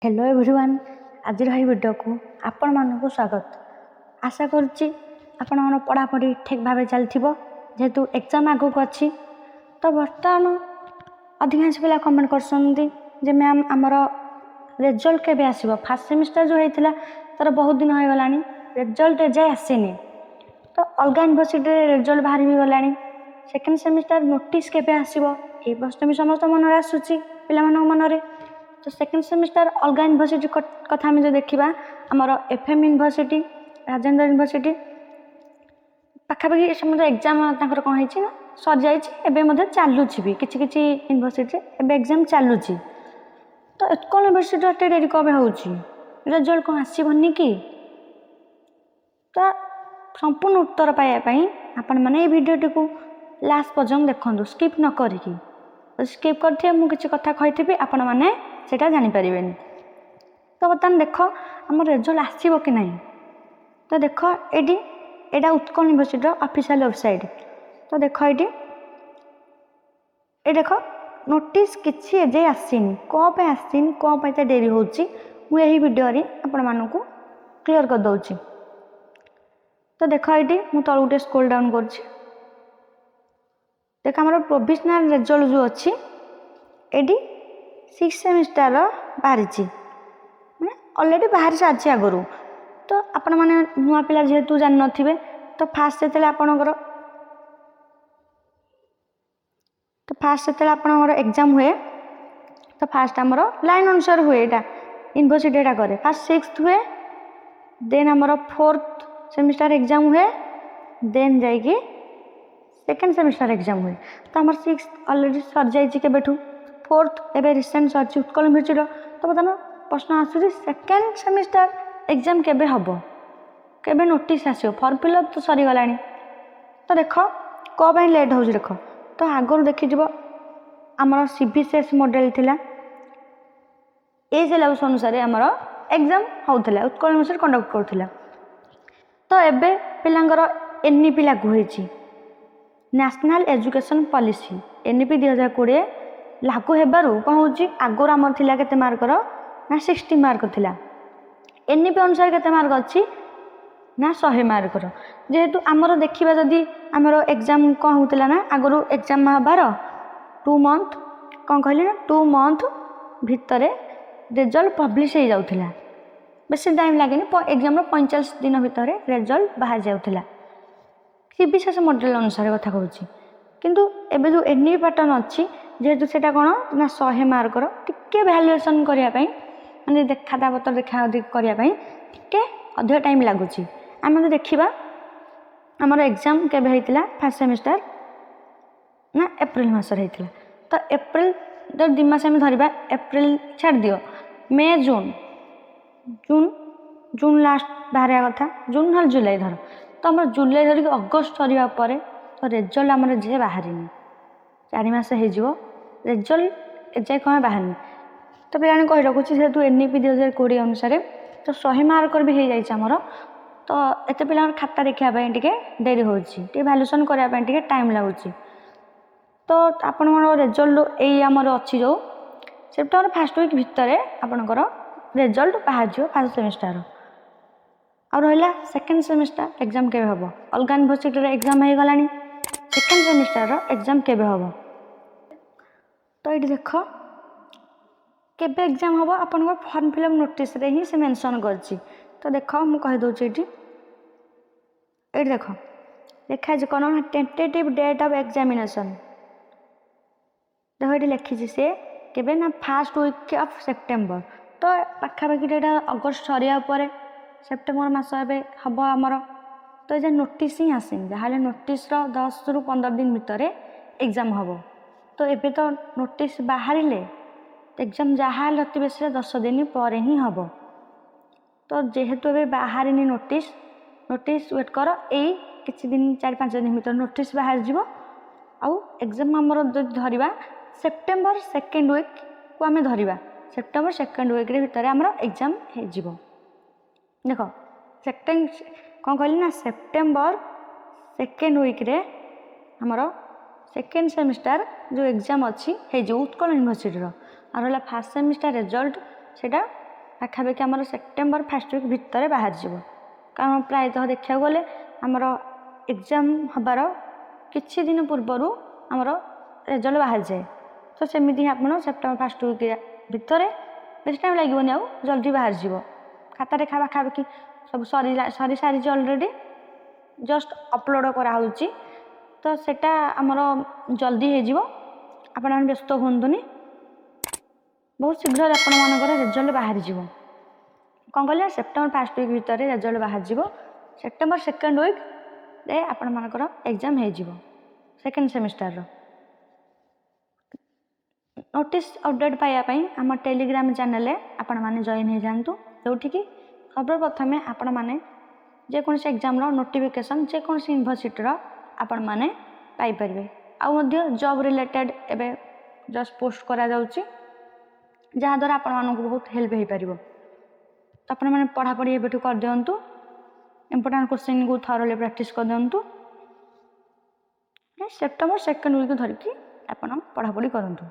Hello everyone आज video को आपण मानक स्वागत। आशा करुच्ची आपण पढ़ापढ़ी ठीक भाव चलती जेहेतु एग्जाम आगक अच्छी। तो बर्तमान अधिकांश पिला कमेंट कर मैम आमर रिजल्ट केबे आसीबो। फर्स्ट सेमिस्टर जो होता तार बहुत दिन हो गला रिजल्ट एजाए आसीनी। तो अलग यूनिवर्सिटी रिजल्ट बाहर भी गला। सेकेंड सेमिस्टर नोटिस केबे आसीबो ए प्रश्न भी समस्त मन आसूची पिला मनरे। तो सेकेंड सेमिस्टर अलग यूनिवर्सिटी कथा आम जो देखा आमर एफएम यूनिवर्सिटी राजेंद्र यूनिवर्सिटी पाखापाखि समझ एग्जाम कौन है सर जाए चलुची भी किसी किसी यूनिवर्सिटी एवं एग्जाम चलुची। तो उत्कल यूनिवर्सिटी एत डेरी कम हो रिजल्ट कौन आसबनी कि। तो संपूर्ण उत्तर पाइबापी आपण मैंने भिडियोटी को लास्ट पर्यटन देखूँ स्किप न करी। स्किप करते मुझे किसी कथा कही आपण मैंने सेटा जानीपर। तो बर्तमान देख आम रिजल्ट आसब कि ना। तो देख ये यहाँ उत्कल यूनिवर्सिटी ऑफिशियल वेबसाइट। तो देख ये देख नोटिस किसी एजे आसीनी कौन पे आसीनी कौन पे डेरी होची मुझे वीडियो आपण मानक क्लीयर कर दूची। तो देख ये मुझे तल गोटे स्क्रोल डाउन कर देख आम प्रोविजनल रिजल्ट जो अच्छी ये सिक्स सेमिस्टर बाहरी मैंने अलरेडी बाहर सारी आगु। तो आपण मैंने नुआ पिला जेहेतु जान नथिबे तो फास्ट जो आपणकर आपणकर एग्जाम हुए तो फास्ट आमर लाइन अनुसार हुए यहाँ यूनिवर्सिटी एटा करे। फास्ट सिक्स हुए देन आमर फोर्थ सेमिस्टर एग्जाम हुए देन जाइए सेकेंड सेमिस्टर एग्जाम हुए। तो आमर सिक्स अलरेडी सर जाइए फोर्थ एवं रिसेंट सर उत्कल यूनिवर्सिटी। तो बर्तमान प्रश्न आसूँ सेकेंड सेमिस्टर एग्जाम केबे हम केबे नोटिस आसो फर्म फिलअप तो सरीगला। तो देख कौन लेट हो देख। तो आगुरी देखीज आमर सीबीसीएस मॉडल थिला ए सिलेबस अनुसार आमर एग्जाम होता उत्कल यूनिवर्सिटी कंडक्ट करूला। तो एबे पिलांकर एनईपी लागू होईची नेशनल एजुकेशन पॉलिसी एनईपी 2020 लागू हेबारु कौन होची आगुर आमर थिला केते मार्कर ना 60 मार्क थिला। एनईपी अनुसार केते मार्क अच्छी ना 100 मार्कर। जेहेतु आमर देखा जदि आमर एग्जाम कौन होता ना आगुरी एग्जाम हबार 2 मंथ कौन कहली ना 2 मंथ भितर रिजल्ट पब्लिश हो जाउथिला। बेसी टाइम लगे एग्जाम 45 दिन भितर रिजल्ट बाहर जाउथिला सीबीसीएस मॉडल अनुसार कथा कहूँ। किंतु एबे जो एनईपी पैटर्न अच्छी जेहेतु सेटा कौन ना 100 मार्कर टिके भैल्युएसन करने माने खाता पत्र देखा करने टिके अधिक टाइम लगुच। आम देखा आमर एग्जाम केबे होता फर्स्ट सेमिस्टर ना एप्रिल मसर होता। तो एप्रिल तो 2 मास आम धरवा एप्रिल छाड़ दियो मे जून जून जून लास्ट बाहर कथा जून ना जुलाई धर। तो आम जुलाई धरिक अगस्ट सरिया पर तो रिजल्ट आमर जे बाहर 4 मास हो रिजल्ट एजाए कौन बाहर। तो पे कही रखुच्छी जेहेतु एनईपी 2020 अनुसार तो 100 मार्कर भी हो जामर। तो एत पे खाता देखापी टे डेरी हो भैल्युएसन करने टाइम लगुच। तो आपण रिजल्ट यही आमर अच्छी जो सेप्टेम्बर फर्स्ट वीक भितर आपणकर रिजल्ट बाहर फर्स्ट सेमिस्टर और रहा सेकेंड सेमिस्टर एग्जाम केबे हम अलग यूनिवर्सिटी एग्जाम हो गला। सेकेंड सेमिस्टर एग्जाम केबे हम तो ये देख केबे एग्जाम हम आप फॉर्म फिलअप नोटिस रे ही से मेंशन करछि। तो देख मु कहि दोछि ये देख लिखा है कौन टेंटेटिव डेट ऑफ एग्जामिनेशन देख ये लिखी से केबे ना फर्स्ट वीक ऑफ सेप्टेम्बर। तो पाखापाखि अगस्ट सरिया पर सेप्टेम्बर मास हम आमर। तो ये नोटिस ही आसनी जहाँ नोटिस 10 ରୁ 15 दिन भितर एग्जाम हम। तो एबे तो नोटिस बाहर एग्जाम जहाँ अति बेसी 10 दिन पर ही हम। तो जेहेतु ए बाहर नोटिस नोटिस वेट कर यही किसी दिन 4-5 दिन भर नोटिस बाहर जीवो आउ एग्जाम आमर धरवा सेप्टेम्बर सेकेंड वीक को आम धरवा सेप्टेम्बर सेकेंड वीक भितर आमर एग्जाम हो। देख सेकेंड कौन कहली ना सेप्टेम्बर सेकेंड वीक रे आमर सेकेंड सेमिस्टर जो एग्जाम अच्छी उत्कल यूनिवर्सिटी और फर्स्ट सेमिस्टर रिजल्ट से ପାଖାପାଖି ଆମର ସେପ୍ଟେମ୍ବର ଫାର୍ଷ୍ଟ ୱିକ୍ ଭିତରେ ବାହାରିଯିବ। କାରଣ ପ୍ରାୟତଃ ଦେଖିବାକୁ ଗଲେ ଆମର ଏକ୍ଜାମ୍ ହେବାର କିଛି ଦିନ ପୂର୍ବରୁ ଆମର ରେଜଲ୍ଟ ବାହାରିଯାଏ। ତ ସେମିତି ଆପଣ ସେପ୍ଟେମ୍ବର ଫାର୍ଷ୍ଟ ୱିକ୍ ଭିତରେ, ବେଶୀ ଟାଇମ୍ ଲାଗିବନି, ଆଉ ଜଲ୍ଦି ବାହାରିଯିବ। ଖାତାରେ ପାଖାପାଖି ସବୁ ସରି ସାରିଛି ଅଲରେଡ଼ି, ଜଷ୍ଟ ଅପଲୋଡ଼ କରାହେଉଛି। ତ ସେଇଟା ଆମର ଜଲ୍ଦି ହେଇଯିବ, ଆପଣମାନେ ବ୍ୟସ୍ତ ହୁଅନ୍ତୁନି। ବହୁତ ଶୀଘ୍ର ଆପଣମାନଙ୍କର ରେଜଲ୍ଟ ବାହାରିଯିବ। କ'ଣ କହିଲେ, ସେପ୍ଟେମ୍ବର ଫାର୍ଷ୍ଟ ୱିକ୍ ଭିତରେ ରେଜଲ୍ଟ ବାହାରିଯିବ। ସେପ୍ଟେମ୍ବର ସେକେଣ୍ଡ ୱିକ୍ରେ ଆପଣମାନଙ୍କର ଏକ୍ଜାମ୍ ହେଇଯିବ ସେକେଣ୍ଡ ସେମିଷ୍ଟାରର। ନୋଟିସ୍ ଅପଡ଼େଟ୍ ପାଇବା ପାଇଁ ଆମ ଟେଲିଗ୍ରାମ ଚ୍ୟାନେଲରେ ଆପଣମାନେ ଜଏନ୍ ହେଇଯାଆନ୍ତୁ, ଯେଉଁଠିକି ସର୍ବପ୍ରଥମେ ଆପଣମାନେ ଯେକୌଣସି ଏକ୍ଜାମ୍ର ନୋଟିଫିକେସନ୍ ଯେକୌଣସି ୟୁନିଭର୍ସିଟିର ଆପଣମାନେ ପାଇପାରିବେ। ଆଉ ମଧ୍ୟ ଜବ୍ ରିଲେଟେଡ଼୍ ଏବେ ଜଷ୍ଟ ପୋଷ୍ଟ କରାଯାଉଛି, ଯାହାଦ୍ୱାରା ଆପଣମାନଙ୍କୁ ବହୁତ ହେଲ୍ପ ହେଇପାରିବ। ତ ଆପଣମାନେ ପଢ଼ାପଢ଼ି ଏବେଠୁ କରିଦିଅନ୍ତୁ, ଇମ୍ପୋର୍ଟାଣ୍ଟ କୋଶ୍ଚିନ୍କୁ ଥରୋଲି ପ୍ରାକ୍ଟିସ୍ କରିଦିଅନ୍ତୁ। ସେପ୍ଟେମ୍ବର ସେକେଣ୍ଡ ୱିକ୍ ଧରିକି ଆପଣ ପଢ଼ାପଢ଼ି କରନ୍ତୁ।